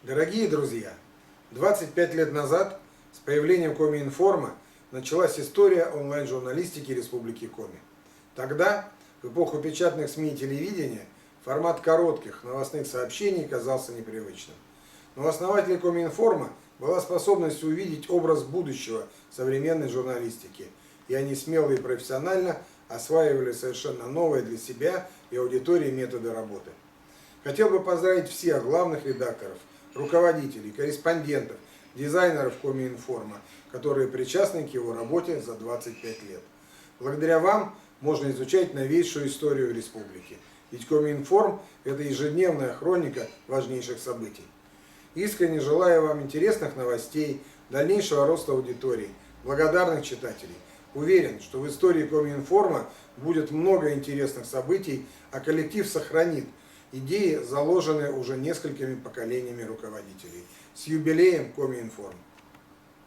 Дорогие друзья, 25 лет назад с появлением Коми-Информа началась история онлайн-журналистики Республики Коми. Тогда, в эпоху печатных СМИ и телевидения, формат коротких новостных сообщений казался непривычным. Но у основателей Коми-Информа была способность увидеть образ будущего современной журналистики, и они смело и профессионально осваивали совершенно новые для себя и аудитории методы работы. Хотел бы поздравить всех главных редакторов, руководителей, корреспондентов, дизайнеров Коми-Информа, которые причастны к его работе за 25 лет. Благодаря вам можно изучать новейшую историю республики. Ведь Коми-Информ – это ежедневная хроника важнейших событий. Искренне желаю вам интересных новостей, дальнейшего роста аудитории, благодарных читателей. Уверен, что в истории Коми-Информа будет много интересных событий, а коллектив сохранит идеи, заложенные уже несколькими поколениями руководителей. С юбилеем Коми-Информ!